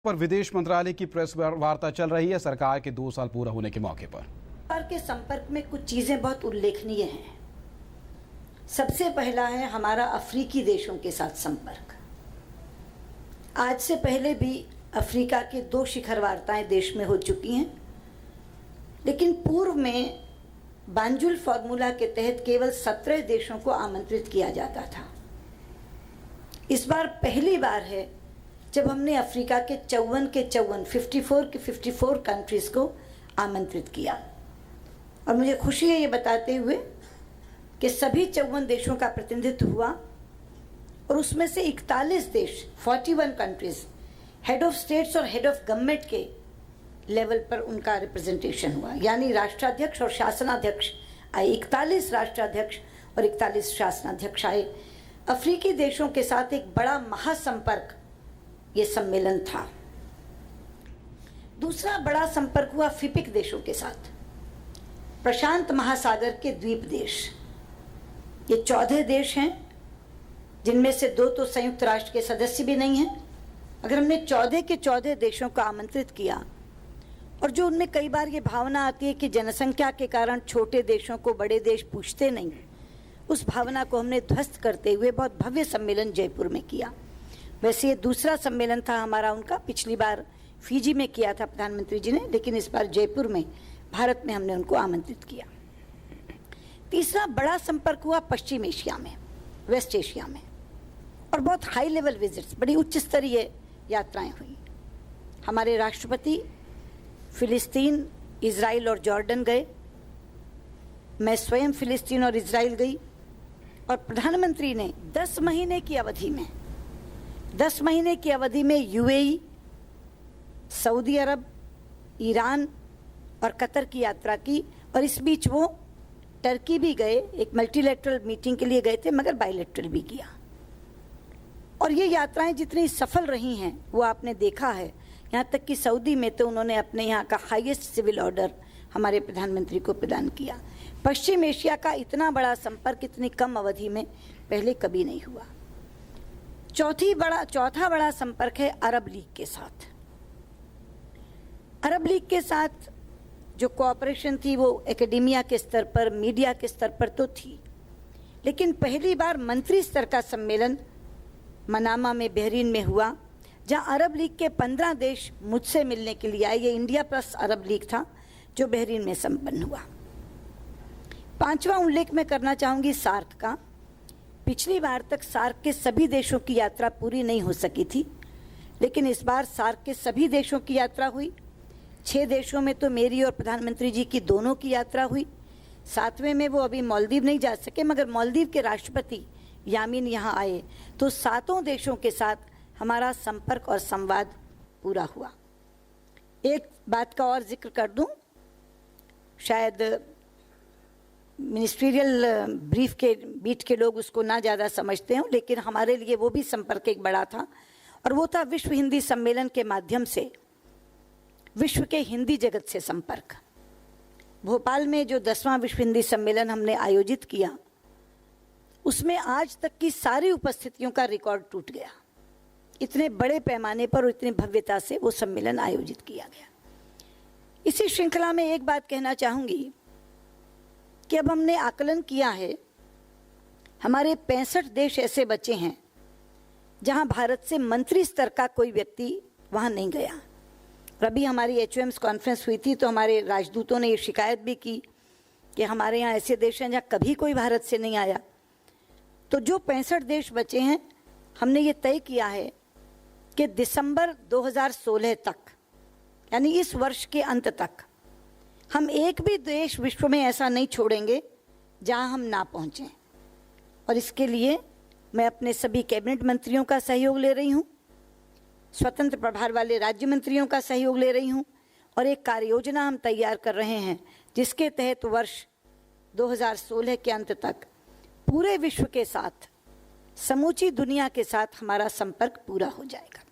पर विदेश मंत्रालय की प्रेस वार्ता चल रही है सरकार के 2 साल पूरा होने के मौके पर। सरकार के संपर्क में कुछ चीजें बहुत उल्लेखनीय हैं। सबसे पहला है हमारा अफ्रीकी देशों के साथ संपर्क। आज से पहले भी अफ्रीका के 2 शिखर वार्ताएं देश में हो चुकी हैं, लेकिन पूर्व में बांजुल फॉर्मूला के तहत केवल 17 देशों को आमंत्रित किया जाता था। इस बार पहली बार है जब हमने अफ्रीका के 54 कंट्रीज को आमंत्रित किया, और मुझे खुशी है ये बताते हुए कि सभी 54 देशों का प्रतिनिधित्व हुआ, और उसमें से 41 देश 41 कंट्रीज हेड ऑफ स्टेट्स और हेड ऑफ गवर्नमेंट के लेवल पर उनका रिप्रेजेंटेशन हुआ। यानी राष्ट्राध्यक्ष और शासनाध्यक्ष आए, 41 राष्ट्राध्यक्ष और 41 शासनाध्यक्ष आए। अफ्रीकी देशों के साथ एक बड़ा महासंपर्क ये सम्मेलन था। दूसरा बड़ा संपर्क हुआ फिपिक देशों के साथ, प्रशांत महासागर के द्वीप देश। ये 14 देश हैं, जिनमें से 2 तो संयुक्त राष्ट्र के सदस्य भी नहीं हैं। अगर हमने 14 के 14 देशों को आमंत्रित किया, और जो उनमें कई बार ये भावना आती है कि जनसंख्या के कारण छोटे देशों को बड़े देश पूछते नहीं, उस भावना को हमने ध्वस्त करते हुए बहुत भव्य सम्मेलन जयपुर में किया। वैसे ये दूसरा सम्मेलन था हमारा उनका, पिछली बार फिजी में किया था प्रधानमंत्री जी ने, लेकिन इस बार जयपुर में भारत में हमने उनको आमंत्रित किया। तीसरा बड़ा संपर्क हुआ पश्चिम एशिया में, वेस्ट एशिया में, और बहुत हाई लेवल विजिट्स, बड़ी उच्च स्तरीय यात्राएं हुई। हमारे राष्ट्रपति फिलिस्तीन, इजराइल और जॉर्डन गए। मैं स्वयं फिलिस्तीन और इजराइल गई, और प्रधानमंत्री ने 10 महीने की अवधि में यूएई, सऊदी अरब, ईरान और कतर की यात्रा की, और इस बीच वो टर्की भी गए। एक मल्टीलेटरल मीटिंग के लिए गए थे, मगर बायलेटरल भी किया। और ये यात्राएं जितनी सफल रही हैं वो आपने देखा है। यहाँ तक कि सऊदी में तो उन्होंने अपने यहाँ का हाईएस्ट सिविल ऑर्डर हमारे प्रधानमंत्री को प्रदान किया। पश्चिम एशिया का इतना बड़ा संपर्क इतनी कम अवधि में पहले कभी नहीं हुआ। चौथा बड़ा संपर्क है अरब लीग के साथ। अरब लीग के साथ जो कोऑपरेशन थी वो एकेडेमिया के स्तर पर, मीडिया के स्तर पर तो थी, लेकिन पहली बार मंत्री स्तर का सम्मेलन मनामा में, बहरीन में हुआ, जहां अरब लीग के 15 देश मुझसे मिलने के लिए आए। ये इंडिया प्लस अरब लीग था जो बहरीन में संपन्न हुआ। 5वां उल्लेख मैं करना चाहूंगी सार्क का। पिछली बार तक सार्क के सभी देशों की यात्रा पूरी नहीं हो सकी थी, लेकिन इस बार सार्क के सभी देशों की यात्रा हुई। 6 देशों में तो मेरी और प्रधानमंत्री जी की दोनों की यात्रा हुई। 7वें में वो अभी मालदीव नहीं जा सके, मगर मालदीव के राष्ट्रपति यामीन यहाँ आए, तो 7 देशों के साथ हमारा संपर्क और संवाद पूरा हुआ। एक बात का और जिक्र कर दूं, शायद मिनिस्ट्रियल ब्रीफ के बीट के लोग उसको ना ज़्यादा समझते हों, लेकिन हमारे लिए वो भी संपर्क एक बड़ा था, और वो था विश्व हिंदी सम्मेलन के माध्यम से विश्व के हिंदी जगत से संपर्क। भोपाल में जो 10वां विश्व हिंदी सम्मेलन हमने आयोजित किया, उसमें आज तक की सारी उपस्थितियों का रिकॉर्ड टूट गया। इतने बड़े पैमाने पर और इतनी भव्यता से वो सम्मेलन आयोजित किया गया। इसी श्रृंखला में एक बात कहना चाहूँगी कि अब हमने आकलन किया है, हमारे 65 देश ऐसे बचे हैं जहां भारत से मंत्री स्तर का कोई व्यक्ति वहां नहीं गया। और अभी हमारी HOM's कॉन्फ्रेंस हुई थी, तो हमारे राजदूतों ने ये शिकायत भी की कि हमारे यहाँ ऐसे देश हैं जहाँ कभी कोई भारत से नहीं आया। तो जो 65 देश बचे हैं, हमने ये तय किया है कि दिसंबर 2016 तक, यानी इस वर्ष के अंत तक, हम एक भी देश विश्व में ऐसा नहीं छोड़ेंगे जहां हम ना पहुंचें। और इसके लिए मैं अपने सभी कैबिनेट मंत्रियों का सहयोग ले रही हूं, स्वतंत्र प्रभार वाले राज्य मंत्रियों का सहयोग ले रही हूं, और एक कार्य योजना हम तैयार कर रहे हैं जिसके तहत वर्ष 2016 के अंत तक पूरे विश्व के साथ, समूची दुनिया के साथ हमारा संपर्क पूरा हो जाएगा।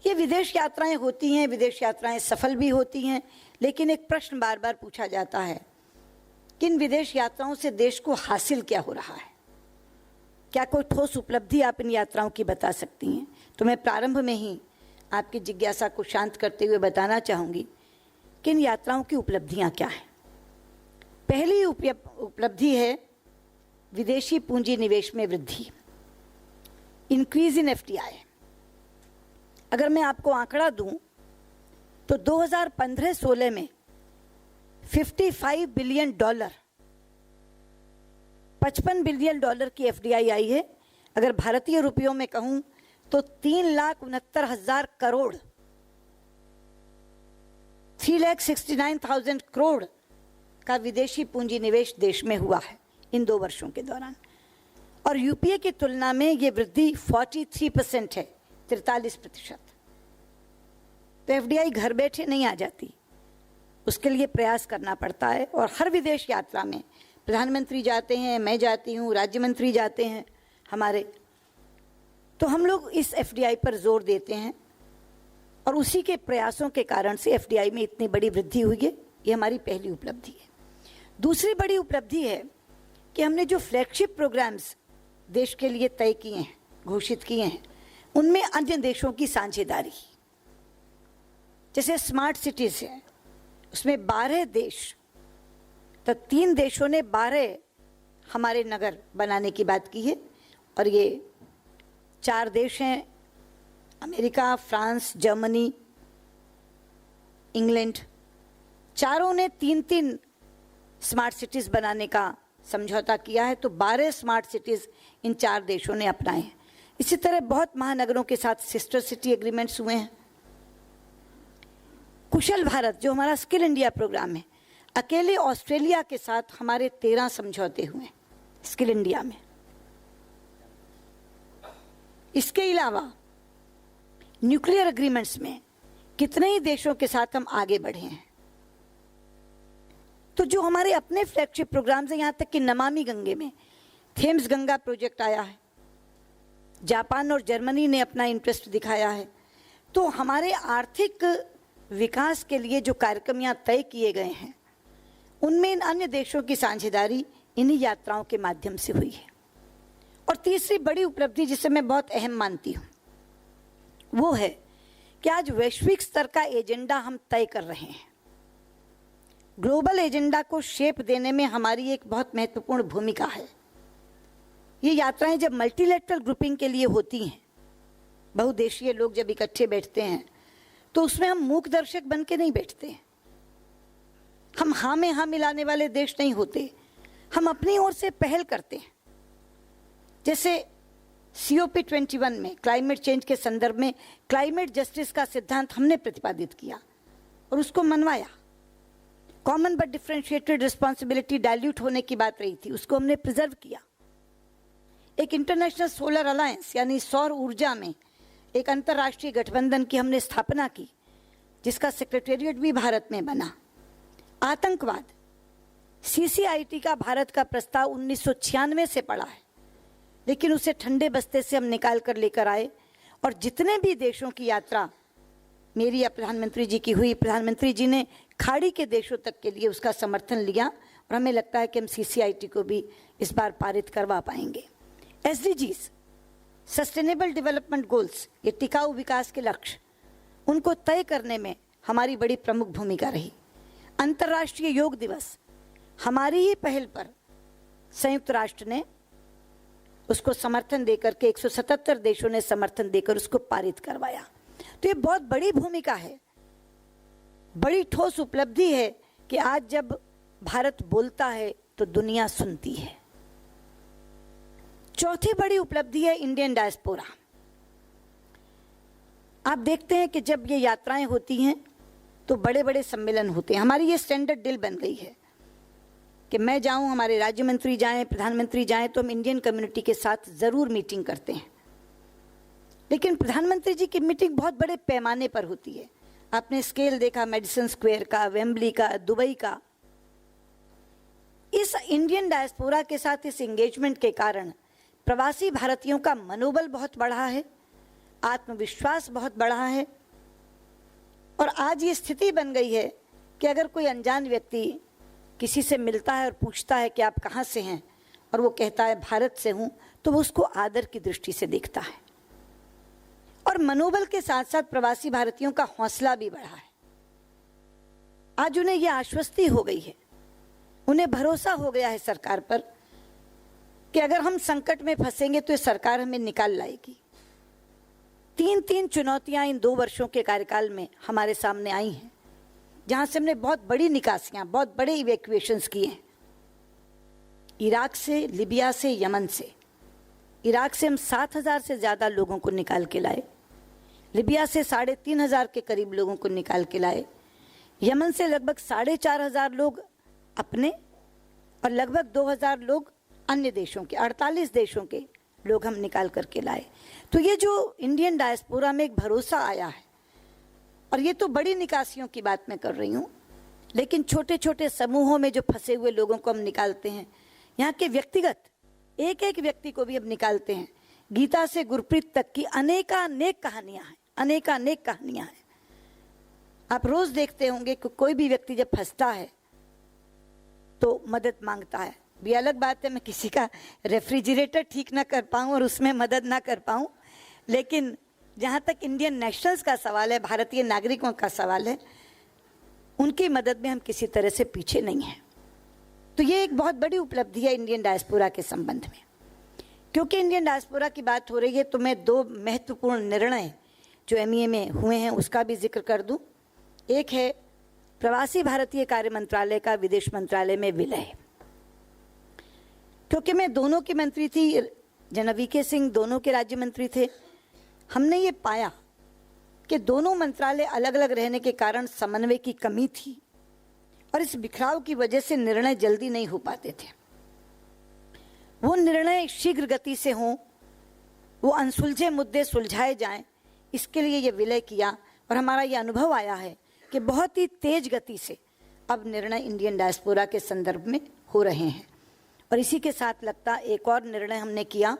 ये विदेश यात्राएं होती हैं, विदेश यात्राएं सफल भी होती हैं, लेकिन एक प्रश्न बार बार पूछा जाता है कि इन विदेश यात्राओं से देश को हासिल क्या हो रहा है। क्या कोई ठोस उपलब्धि आप इन यात्राओं की बता सकती हैं? तो मैं प्रारंभ में ही आपकी जिज्ञासा को शांत करते हुए बताना चाहूँगी कि इन यात्राओं की उपलब्धियाँ क्या हैं। पहली उपलब्धि है विदेशी पूंजी निवेश में वृद्धि, इंक्रीज इन FDI। अगर मैं आपको आंकड़ा दूं तो 2015-16 में $55 बिलियन, $55 बिलियन की FDI आई है। अगर भारतीय रुपयों में कहूं तो 3,69,000 करोड़, 3,69,000 करोड़ का विदेशी पूंजी निवेश देश में हुआ है इन 2 वर्षों के दौरान। और यूपीए की तुलना में ये वृद्धि 43% है, 43%। तो FDI घर बैठे नहीं आ जाती, उसके लिए प्रयास करना पड़ता है। और हर विदेश यात्रा में प्रधानमंत्री जाते हैं, मैं जाती हूँ, राज्य मंत्री जाते हैं हमारे, तो हम लोग इस FDI पर जोर देते हैं और उसी के प्रयासों के कारण से FDI में इतनी बड़ी वृद्धि हुई है। ये हमारी पहली उपलब्धि है। दूसरी बड़ी उपलब्धि है कि हमने जो फ्लैगशिप प्रोग्राम्स देश के लिए तय किए हैं, घोषित किए हैं, उनमें अन्य देशों की साझेदारी, जैसे स्मार्ट सिटीज है, उसमें 12 देश, तो 3 देशों ने 12 हमारे नगर बनाने की बात की है। और ये 4 देश हैं, अमेरिका, फ्रांस, जर्मनी, इंग्लैंड। चारों ने 3-3 स्मार्ट सिटीज बनाने का समझौता किया है। तो 12 स्मार्ट सिटीज इन 4 देशों ने अपनाए हैं। इसी तरह बहुत महानगरों के साथ सिस्टर सिटी एग्रीमेंट्स हुए हैं। कुशल भारत जो हमारा स्किल इंडिया प्रोग्राम है, अकेले ऑस्ट्रेलिया के साथ हमारे 13 समझौते हुए हैं स्किल इंडिया में। इसके अलावा न्यूक्लियर एग्रीमेंट्स में कितने ही देशों के साथ हम आगे बढ़े हैं। तो जो हमारे अपने फ्लैगशिप प्रोग्राम्स हैं, यहाँ तक कि नमामि गंगे में थेम्स गंगा प्रोजेक्ट आया है, जापान और जर्मनी ने अपना इंटरेस्ट दिखाया है। तो हमारे आर्थिक विकास के लिए जो कार्यक्रम यहाँ तय किए गए हैं, उनमें इन अन्य देशों की साझेदारी इन्हीं यात्राओं के माध्यम से हुई है। और तीसरी बड़ी उपलब्धि जिसे मैं बहुत अहम मानती हूँ, वो है कि आज वैश्विक स्तर का एजेंडा हम तय कर रहे हैं। ग्लोबल एजेंडा को शेप देने में हमारी एक बहुत महत्वपूर्ण भूमिका है। ये यात्राएं जब मल्टीलेटरल ग्रुपिंग के लिए होती हैं, बहुदेशीय लोग जब इकट्ठे बैठते हैं, तो उसमें हम मूक दर्शक बन के नहीं बैठते। हम हाँ में हाँ मिलाने वाले देश नहीं होते, हम अपनी ओर से पहल करते हैं। जैसे COP21 में क्लाइमेट चेंज के संदर्भ में क्लाइमेट जस्टिस का सिद्धांत हमने प्रतिपादित किया और उसको मनवाया। Common but differentiated responsibility dilute होने की बात रही थी, उसको हमने प्रिजर्व किया। एक इंटरनेशनल सोलर अलायंस यानी सौर ऊर्जा में एक अंतर्राष्ट्रीय गठबंधन की हमने स्थापना की, जिसका सेक्रेटेरिएट भी भारत में बना। आतंकवाद, CCIT का भारत का प्रस्ताव 1996 से पड़ा है, लेकिन उसे ठंडे बस्ते से हम निकाल कर लेकर आए। और जितने भी देशों की यात्रा मेरी या प्रधानमंत्री जी की हुई, प्रधानमंत्री जी ने खाड़ी के देशों तक के लिए उसका समर्थन लिया और हमें लगता है कि हम CCIT को भी इस बार पारित करवा पाएंगे। SDGs, सस्टेनेबल डेवलपमेंट गोल्स, ये टिकाऊ विकास के लक्ष्य, उनको तय करने में हमारी बड़ी प्रमुख भूमिका रही। अंतर्राष्ट्रीय योग दिवस, हमारी ही पहल पर संयुक्त राष्ट्र ने उसको समर्थन देकर के 177 देशों ने समर्थन देकर उसको पारित करवाया। तो ये बहुत बड़ी भूमिका है, बड़ी ठोस उपलब्धि है कि आज जब भारत बोलता है तो दुनिया सुनती है। चौथी बड़ी उपलब्धि है इंडियन डायस्पोरा। आप देखते हैं कि जब ये यात्राएं होती हैं तो बड़े बड़े सम्मेलन होते हैं। हमारी ये स्टैंडर्ड डील बन गई है कि मैं जाऊं, हमारे राज्य मंत्री जाएं, प्रधानमंत्री जाएं, तो हम इंडियन कम्युनिटी के साथ ज़रूर मीटिंग करते हैं। लेकिन प्रधानमंत्री जी की मीटिंग बहुत बड़े पैमाने पर होती है। आपने स्केल देखा मेडिसन स्क्वायर का, वेम्बली का, दुबई का। इस इंडियन डायस्पोरा के साथ इस एंगेजमेंट के कारण प्रवासी भारतीयों का मनोबल बहुत बढ़ा है, आत्मविश्वास बहुत बढ़ा है। और आज ये स्थिति बन गई है कि अगर कोई अनजान व्यक्ति किसी से मिलता है और पूछता है कि आप कहाँ से हैं, और वो कहता है भारत से हूँ, तो वो उसको आदर की दृष्टि से देखता है। और मनोबल के साथ साथ प्रवासी भारतीयों का हौसला भी बढ़ा है। आज उन्हें यह आश्वस्ति हो गई है, उन्हें भरोसा हो गया है सरकार पर कि अगर हम संकट में फंसेंगे तो ये सरकार हमें निकाल लाएगी। 3 चुनौतियां इन 2 वर्षों के कार्यकाल में हमारे सामने आई हैं, जहां से हमने बहुत बड़ी निकासियां, बहुत बड़े इवैक्यूएशंस किए हैं। इराक से, लिबिया से, यमन से। इराक से हम 7,000 से ज़्यादा लोगों को निकाल के लाए, लिबिया से 3,500 के करीब लोगों को निकाल के लाए, यमन से लगभग 4,500 लोग अपने और लगभग 2,000 लोग अन्य देशों के, 48 देशों के लोग हम निकाल करके लाए। तो ये जो इंडियन डायस्पोरा में एक भरोसा आया है, और ये तो बड़ी निकासियों की बात मैं कर रही हूँ, लेकिन छोटे छोटे समूहों में जो फंसे हुए लोगों को हम निकालते हैं, यहाँ के व्यक्तिगत एक व्यक्ति को भी हम निकालते हैं। गीता से गुरप्रीत तक की अनेकानेक कहानियां हैं, अनेकानेक कहानियां हैं। आप रोज देखते होंगे कि कोई भी व्यक्ति जब फंसता है तो मदद मांगता है। भी अलग बात है मैं किसी का रेफ्रिजरेटर ठीक ना कर पाऊँ और उसमें मदद ना कर पाऊँ, लेकिन जहाँ तक इंडियन नेशनल्स का सवाल है, भारतीय नागरिकों का सवाल है, उनकी मदद में हम किसी तरह से पीछे नहीं हैं। तो ये एक बहुत बड़ी उपलब्धि है इंडियन डायस्पोरा के संबंध में। क्योंकि इंडियन डायस्पोरा की बात हो रही है तो मैं 2 महत्वपूर्ण निर्णय जो MEA में हुए हैं उसका भी जिक्र कर दूं। एक है प्रवासी भारतीय कार्य मंत्रालय का विदेश मंत्रालय में विलय। क्योंकि मैं दोनों की मंत्री थी, जनरल VK सिंह दोनों के राज्य मंत्री थे, हमने ये पाया कि दोनों मंत्रालय अलग अलग रहने के कारण समन्वय की कमी थी और इस बिखराव की वजह से निर्णय जल्दी नहीं हो पाते थे। वो निर्णय शीघ्र गति से हों, वो अनसुलझे मुद्दे सुलझाए जाएं, इसके लिए ये विलय किया। और हमारा ये अनुभव आया है कि बहुत ही तेज गति से अब निर्णय इंडियन डायस्पोरा के संदर्भ में हो रहे हैं। और इसी के साथ लगता एक और निर्णय हमने किया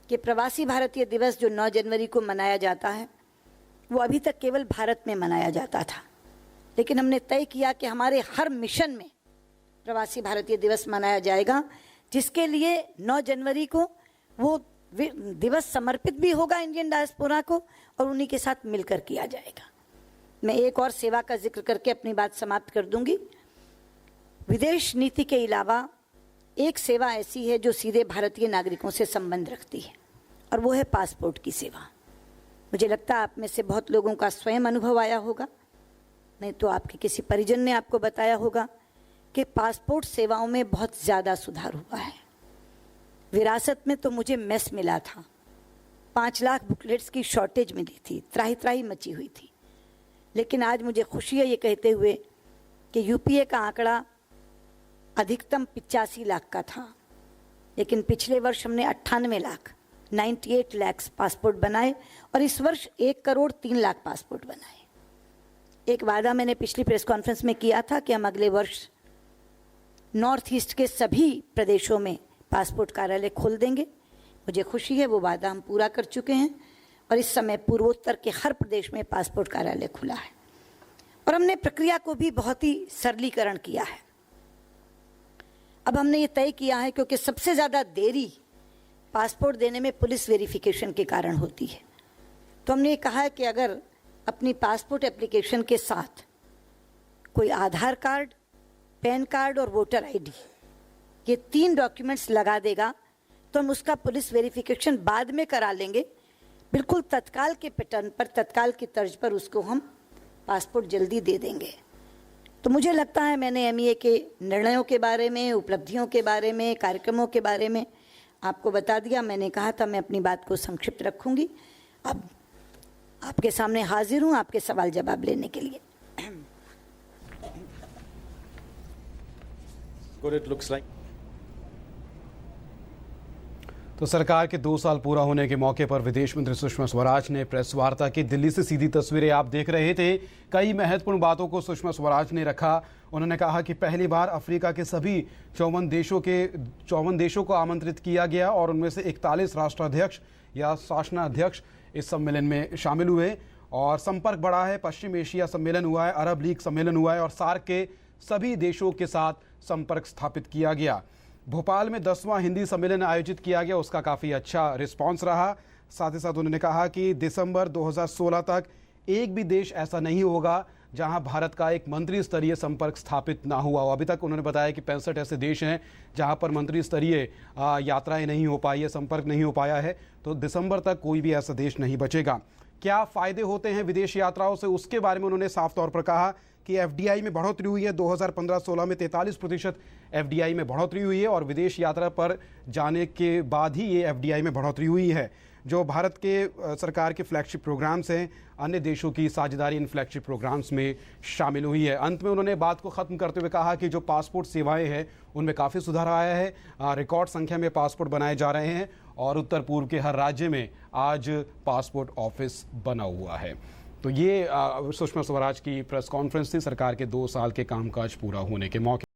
कि प्रवासी भारतीय दिवस जो 9 जनवरी को मनाया जाता है, वो अभी तक केवल भारत में मनाया जाता था, लेकिन हमने तय किया कि हमारे हर मिशन में प्रवासी भारतीय दिवस मनाया जाएगा, जिसके लिए 9 जनवरी को वो दिवस समर्पित भी होगा इंडियन डायस्पोरा को और उन्हीं के साथ मिलकर किया जाएगा। मैं एक और सेवा का जिक्र करके अपनी बात समाप्त कर दूंगी। विदेश नीति के अलावा एक सेवा ऐसी है जो सीधे भारतीय नागरिकों से संबंध रखती है, और वो है पासपोर्ट की सेवा। मुझे लगता है आप में से बहुत लोगों का स्वयं अनुभव आया होगा, नहीं तो आपके किसी परिजन ने आपको बताया होगा कि पासपोर्ट सेवाओं में बहुत ज़्यादा सुधार हुआ है। विरासत में तो मुझे मेस मिला था, 5 लाख बुकलेट्स की शॉर्टेज मिली थी, त्राही त्राही मची हुई थी। लेकिन आज मुझे खुशी है ये कहते हुए कि UPA का आंकड़ा अधिकतम 85 लाख का था, लेकिन पिछले वर्ष हमने 98 लाख 98 लाख पासपोर्ट बनाए और इस वर्ष 1 करोड़ 3 लाख पासपोर्ट बनाए। एक वादा मैंने पिछली प्रेस कॉन्फ्रेंस में किया था कि हम अगले वर्ष नॉर्थ ईस्ट के सभी प्रदेशों में पासपोर्ट कार्यालय खोल देंगे। मुझे खुशी है वो वादा हम पूरा कर चुके हैं और इस समय पूर्वोत्तर के हर प्रदेश में पासपोर्ट कार्यालय खुला है। और हमने प्रक्रिया को भी बहुत ही सरलीकरण किया है। अब हमने ये तय किया है, क्योंकि सबसे ज़्यादा देरी पासपोर्ट देने में पुलिस वेरिफिकेशन के कारण होती है, तो हमने ये कहा है कि अगर अपनी पासपोर्ट एप्लीकेशन के साथ कोई आधार कार्ड, पैन कार्ड और वोटर ID ये 3 डॉक्यूमेंट्स लगा देगा तो हम उसका पुलिस वेरिफिकेशन बाद में करा लेंगे, बिल्कुल तत्काल के पैटर्न पर, तत्काल की तर्ज पर उसको हम पासपोर्ट जल्दी दे देंगे। तो मुझे लगता है मैंने MEA के निर्णयों के बारे में, उपलब्धियों के बारे में, कार्यक्रमों के बारे में आपको बता दिया। मैंने कहा था मैं अपनी बात को संक्षिप्त रखूंगी। अब आपके सामने हाजिर हूं आपके सवाल जवाब लेने के लिए। Good, it looks like. तो सरकार के 2 साल पूरा होने के मौके पर विदेश मंत्री सुषमा स्वराज ने प्रेस वार्ता की। दिल्ली से सीधी तस्वीरें आप देख रहे थे। कई महत्वपूर्ण बातों को सुषमा स्वराज ने रखा। उन्होंने कहा कि पहली बार अफ्रीका के सभी 54 देशों को आमंत्रित किया गया और उनमें से 41 राष्ट्राध्यक्ष या शासनाध्यक्ष इस सम्मेलन में शामिल हुए और संपर्क बढ़ा है। पश्चिम एशिया सम्मेलन हुआ है, अरब लीग सम्मेलन हुआ है और सार्क के सभी देशों के साथ संपर्क स्थापित किया गया। भोपाल में 10वां हिंदी सम्मेलन आयोजित किया गया, उसका काफ़ी अच्छा रिस्पांस रहा। साथ ही साथ उन्होंने कहा कि दिसंबर 2016 तक एक भी देश ऐसा नहीं होगा जहां भारत का एक मंत्री स्तरीय संपर्क स्थापित ना हुआ हो। अभी तक उन्होंने बताया कि 65 ऐसे देश हैं जहां पर मंत्री स्तरीय यात्राएं नहीं हो पाई है, संपर्क नहीं हो पाया है। तो दिसंबर तक कोई भी ऐसा देश नहीं बचेगा। क्या फायदे होते हैं विदेश यात्राओं से, उसके बारे में उन्होंने साफ तौर पर कहा कि एफडीआई में बढ़ोतरी हुई है। 2015-16 में 43% एफडीआई में बढ़ोतरी हुई है और विदेश यात्रा पर जाने के बाद ही ये एफडीआई में बढ़ोतरी हुई है। जो भारत के सरकार के फ्लैगशिप प्रोग्राम्स हैं, अन्य देशों की साझेदारी इन फ्लैगशिप प्रोग्राम्स में शामिल हुई है। अंत में उन्होंने बात को ख़त्म करते हुए कहा कि जो पासपोर्ट सेवाएं हैं उनमें काफ़ी सुधार आया है। रिकॉर्ड संख्या में पासपोर्ट बनाए जा रहे हैं और उत्तर पूर्व के हर राज्य में आज पासपोर्ट ऑफिस बना हुआ है। तो ये सुषमा स्वराज की प्रेस कॉन्फ्रेंस थी सरकार के 2 साल के कामकाज पूरा होने के मौके।